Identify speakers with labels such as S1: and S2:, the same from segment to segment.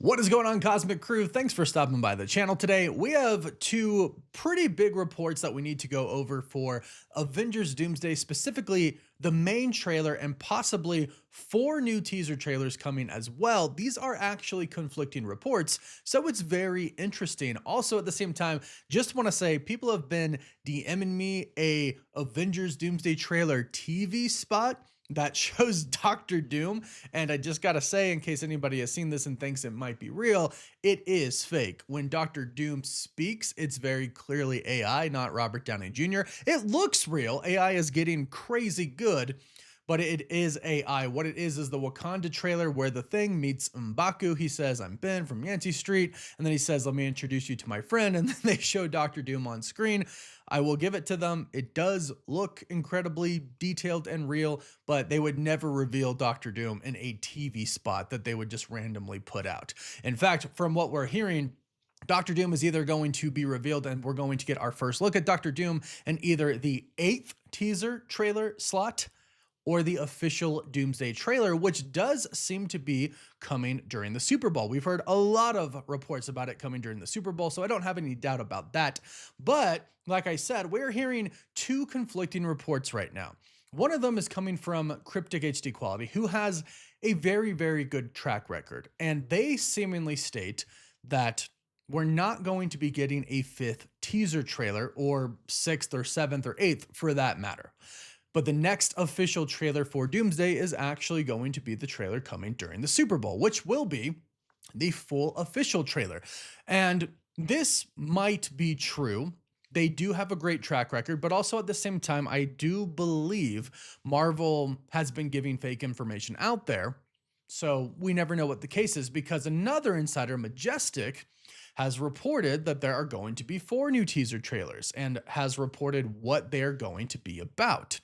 S1: What is going on, Cosmic Crew? Thanks for stopping by the channel today. We have two pretty big reports that we need to go over for Avengers Doomsday, specifically the main trailer and possibly 4 new teaser trailers coming as well. These are actually conflicting reports, so it's very interesting. Also, at the same time, just want to say people have been DMing me a Avengers Doomsday trailer TV spot that shows Doctor Doom, and I just gotta say, in case anybody has seen this and thinks it might be real, it is fake. When Doctor Doom speaks, it's very clearly AI, not Robert Downey Jr. It looks real. AI is getting crazy good, but it is AI. What it is the Wakanda trailer where the Thing meets M'Baku. He says, "I'm Ben from Yancey Street," and then he says, "Let me introduce you to my friend," and then they show Doctor Doom on screen. I will give it to them. It does look incredibly detailed and real, but they would never reveal Doctor Doom in a TV spot that they would just randomly put out. In fact, from what we're hearing, Doctor Doom is either going to be revealed and we're going to get our first look at Doctor Doom in either the 8th teaser trailer slot or the official Doomsday trailer, which does seem to be coming during the Super Bowl. We've heard a lot of reports about it coming during the Super Bowl, so I don't have any doubt about that. But like I said, we're hearing 2 conflicting reports right now. One of them is coming from Cryptic HD Quality, who has a very, very good track record. And they seemingly state that we're not going to be getting a 5th teaser trailer, or 6th or 7th or 8th for that matter. But the next official trailer for Doomsday is actually going to be the trailer coming during the Super Bowl, which will be the full official trailer. And this might be true. They do have a great track record, but also at the same time, I do believe Marvel has been giving fake information out there. So we never know what the case is, because another insider, Majestic, has reported that there are going to be 4 new teaser trailers and has reported what they're going to be about.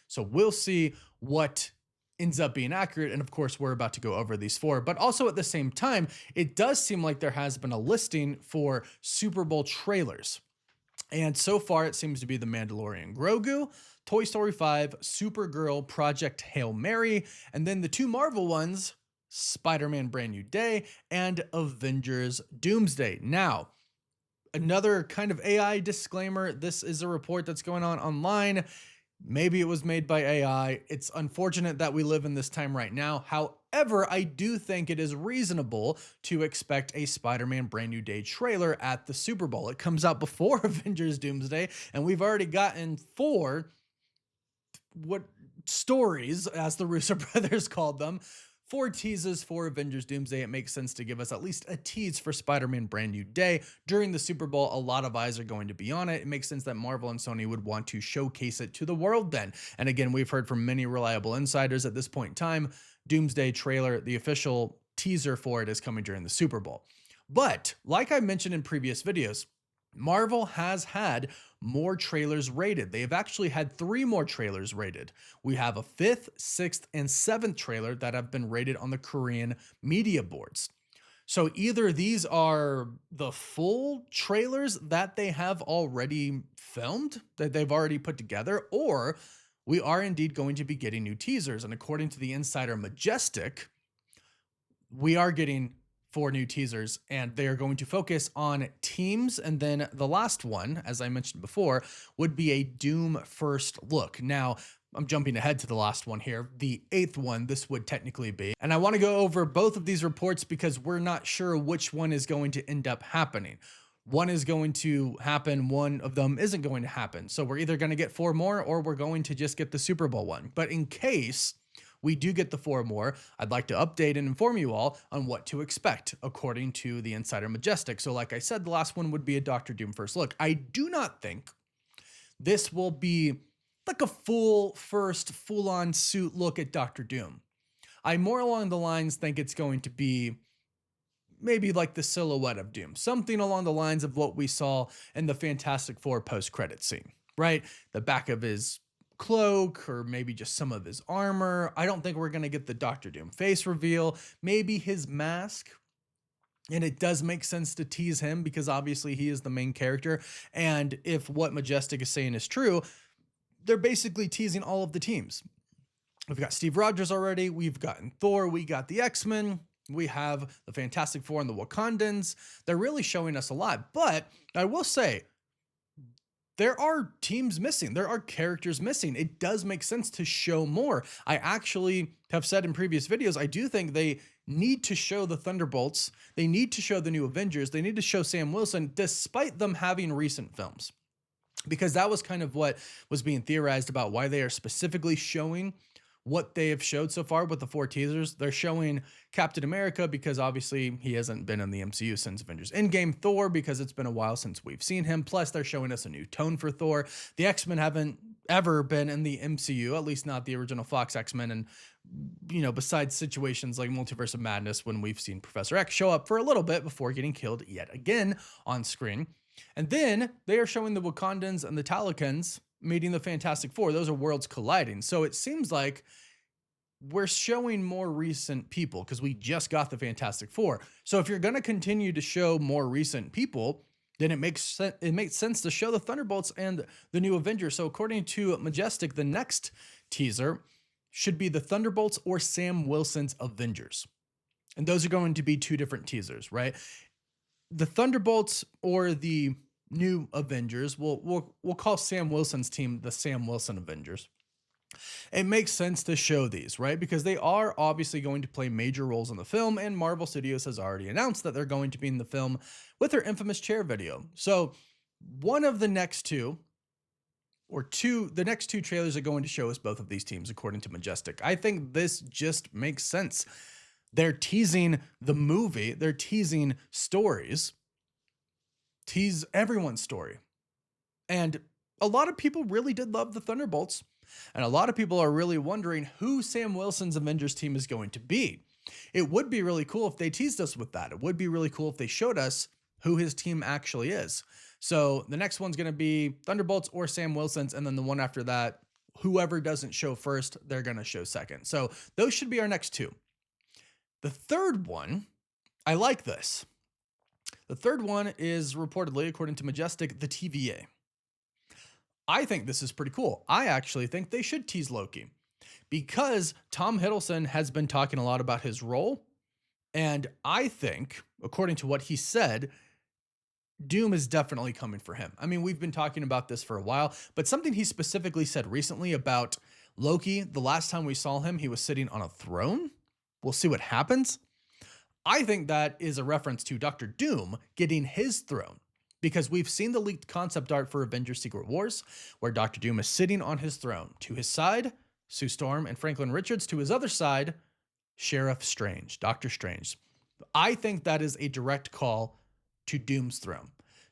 S1: So we'll see what ends up being accurate. And of course, we're about to go over these 4. But also at the same time, it does seem like there has been a listing for Super Bowl trailers. And so far, it seems to be The Mandalorian Grogu, Toy Story 5, Supergirl, Project Hail Mary, and then the 2 Marvel ones, SpiderMan Brand New Day and Avengers Doomsday. Now, another kind of AI disclaimer. This is a report that's going on online. Maybe it was made by AI. It's unfortunate that we live in this time right now. However, I do think it is reasonable to expect a Spider-Man Brand New Day trailer at the Super Bowl. It comes out before Avengers Doomsday, and we've already gotten 4 stories, as the Russo brothers called them. 4 teases for Avengers Doomsday. It makes sense to give us at least a tease for Spider-Man Brand New Day. During the Super Bowl, a lot of eyes are going to be on it. It makes sense that Marvel and Sony would want to showcase it to the world then. And again, we've heard from many reliable insiders at this point in time, Doomsday trailer, the official teaser for it, is coming during the Super Bowl. But like I mentioned in previous videos, Marvel has had more trailers rated. They have actually had 3 more trailers rated. We have a 5th, 6th, and 7th trailer that have been rated on the Korean media boards. So either these are the full trailers that they have already filmed, that they've already put together, or we are indeed going to be getting new teasers. And according to the insider Majestic, we are getting 4 new teasers, and they are going to focus on teams. And then the last one, as I mentioned before, would be a Doom first look. Now, I'm jumping ahead to the last one here. The 8th one, this would technically be. And I want to go over both of these reports because we're not sure which one is going to end up happening. One is going to happen, one of them isn't going to happen. So we're either going to get 4 more or we're going to just get the Super Bowl one. But in case we do get the 4 more, I'd like to update and inform you all on what to expect according to the insider Majestic. So like I said, the last one would be a Doctor Doom first look. I do not think this will be like a full-on suit look at Doctor Doom. I more along the lines think it's going to be maybe like the silhouette of Doom, something along the lines of what we saw in the Fantastic Four post-credit scene, right? The back of his cloak, or maybe just some of his armor. I don't think we're going to get the Doctor Doom face reveal, maybe his mask. And it does make sense to tease him because obviously he is the main character. And if what Majestic is saying is true, they're basically teasing all of the teams. We've got Steve Rogers already. We've gotten Thor. We got the X-Men. We have the Fantastic Four and the Wakandans. They're really showing us a lot. But I will say, there are teams missing. There are characters missing. It does make sense to show more. I actually have said in previous videos, I do think they need to show the Thunderbolts. They need to show the new Avengers. They need to show Sam Wilson, despite them having recent films. Because that was kind of what was being theorized about why they are specifically showing what they have showed so far with the 4 teasers. They're showing Captain America because obviously he hasn't been in the MCU since Avengers Endgame, Thor because it's been a while since we've seen him, plus they're showing us a new tone for Thor. The X-Men haven't ever been in the MCU, at least not the original Fox X-Men, and besides situations like Multiverse of Madness when we've seen Professor X show up for a little bit before getting killed yet again on screen. And then they are showing the Wakandans and the Talokans meeting the Fantastic Four. Those are worlds colliding. So it seems like we're showing more recent people because we just got the Fantastic Four. So if you're going to continue to show more recent people, then it makes sense to show the Thunderbolts and the new Avengers. So according to Majestic, the next teaser should be the Thunderbolts or Sam Wilson's Avengers. And those are going to be 2 different teasers, right? The Thunderbolts or the new Avengers, we'll call Sam Wilson's team the Sam Wilson Avengers. It makes sense to show these, right? Because they are obviously going to play major roles in the film, and Marvel Studios has already announced that they're going to be in the film with their infamous chair video. So one of the next two, the next 2 trailers are going to show us both of these teams, according to Majestic. I think this just makes sense. They're teasing the movie. They're teasing stories. Tease everyone's story. And a lot of people really did love the Thunderbolts. And a lot of people are really wondering who Sam Wilson's Avengers team is going to be. It would be really cool if they teased us with that. It would be really cool if they showed us who his team actually is. So the next one's going to be Thunderbolts or Sam Wilson's. And then the one after that, whoever doesn't show first, they're going to show second. So those should be our next 2. The third one, I like this. The third one is reportedly, according to Majestic, the TVA. I think this is pretty cool. I actually think they should tease Loki because Tom Hiddleston has been talking a lot about his role. And I think, according to what he said, Doom is definitely coming for him. I mean, we've been talking about this for a while, but something he specifically said recently about Loki, the last time we saw him, he was sitting on a throne. We'll see what happens. I think that is a reference to Dr. Doom getting his throne, because we've seen the leaked concept art for Avengers Secret Wars, where Dr. Doom is sitting on his throne. To his side, Sue Storm and Franklin Richards. To his other side, Sheriff Strange, Doctor Strange. I think that is a direct call to Doom's throne.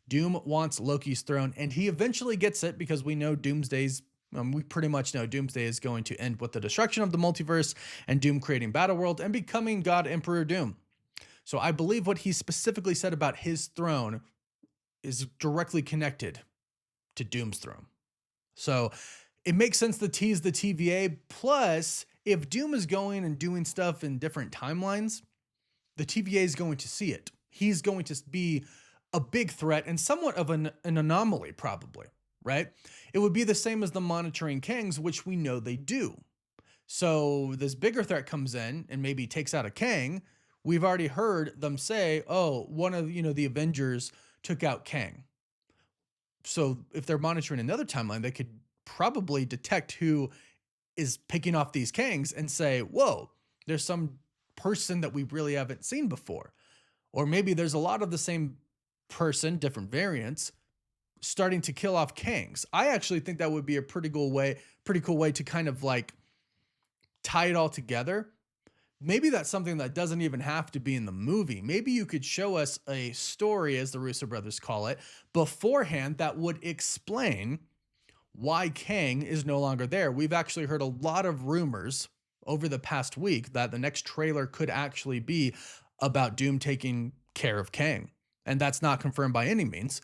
S1: Doom wants Loki's throne, and he eventually gets it because we know we pretty much know Doomsday is going to end with the destruction of the multiverse and Doom creating Battleworld and becoming God Emperor Doom. So I believe what he specifically said about his throne is directly connected to Doom's throne. So it makes sense to tease the TVA. Plus, if Doom is going and doing stuff in different timelines, the TVA is going to see it. He's going to be a big threat and somewhat of an anomaly, probably, right? It would be the same as the monitoring Kangs, which we know they do. So this bigger threat comes in and maybe takes out a Kang. We've already heard them say, oh, one of the Avengers took out Kang. So if they're monitoring another timeline, they could probably detect who is picking off these Kangs and say, whoa, there's some person that we really haven't seen before. Or maybe there's a lot of the same person, different variants, starting to kill off Kangs. I actually think that would be a pretty cool way to kind of like tie it all together. Maybe that's something that doesn't even have to be in the movie. Maybe you could show us a story, as the Russo brothers call it, beforehand that would explain why Kang is no longer there. We've actually heard a lot of rumors over the past week that the next trailer could actually be about Doom taking care of Kang. And that's not confirmed by any means.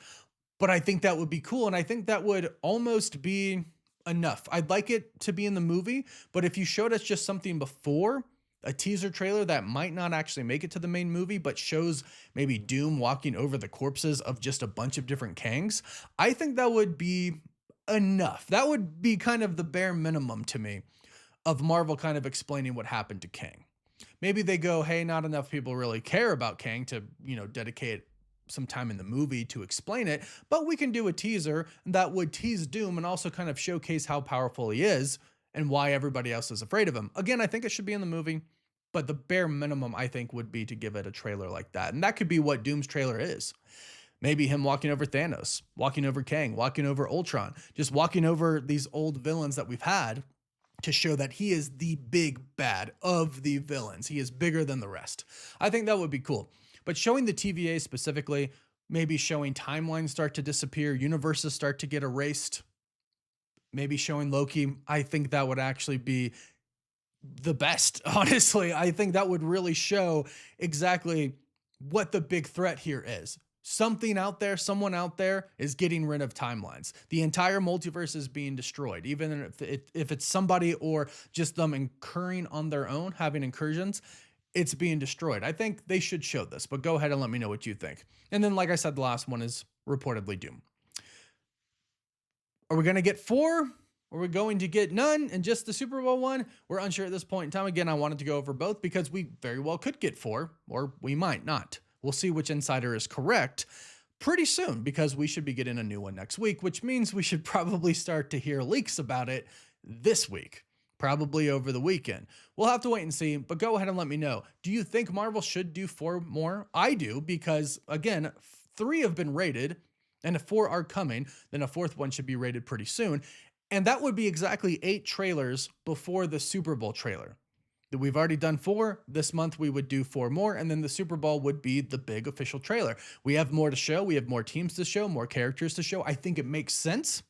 S1: But I think that would be cool. And I think that would almost be enough. I'd like it to be in the movie. But if you showed us just something before, a teaser trailer that might not actually make it to the main movie, but shows maybe Doom walking over the corpses of just a bunch of different Kangs, I think that would be enough. That would be kind of the bare minimum to me of Marvel kind of explaining what happened to Kang. Maybe they go, hey, not enough people really care about Kang to, dedicate some time in the movie to explain it, but we can do a teaser that would tease Doom and also kind of showcase how powerful he is and why everybody else is afraid of him. Again, I think it should be in the movie, but the bare minimum I think would be to give it a trailer like that. And that could be what Doom's trailer is. Maybe him walking over Thanos, walking over Kang, walking over Ultron, just walking over these old villains that we've had to show that he is the big bad of the villains. He is bigger than the rest. I think that would be cool. But showing the TVA specifically, maybe showing timelines start to disappear, universes start to get erased, maybe showing Loki, I think that would actually be the best. Honestly, I think that would really show exactly what the big threat here is. Something out there, someone out there is getting rid of timelines. The entire multiverse is being destroyed, even if it's somebody or just them incurring on their own, having incursions, it's being destroyed. I think they should show this, but go ahead and let me know what you think. And then, like I said, the last one is reportedly Doom. Are we going to get 4? Are we going to get none and just the Super Bowl one? We're unsure at this point in time. Again, I wanted to go over both because we very well could get 4, or we might not. We'll see which insider is correct pretty soon because we should be getting a new one next week, which means we should probably start to hear leaks about it this week, probably over the weekend. We'll have to wait and see, but go ahead and let me know. Do you think Marvel should do 4 more? I do, because again, 3 have been rated and 4 are coming. Then a 4th one should be rated pretty soon. And that would be exactly 8 trailers before the Super Bowl trailer. We've already done 4. This month we would do 4 more, and then the Super Bowl would be the big official trailer. We have more to show. We have more teams to show, more characters to show. I think it makes sense.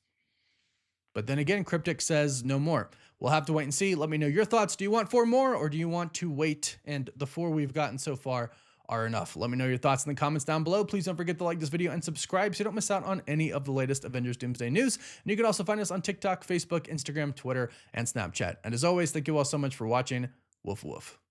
S1: But then again, Cryptic says no more. We'll have to wait and see. Let me know your thoughts. Do you want 4 more, or do you want to wait and the 4 we've gotten so far are enough? Let me know your thoughts in the comments down below. Please don't forget to like this video and subscribe so you don't miss out on any of the latest Avengers Doomsday news. And you can also find us on TikTok, Facebook, Instagram, Twitter, and Snapchat. And as always, thank you all so much for watching. Woof woof.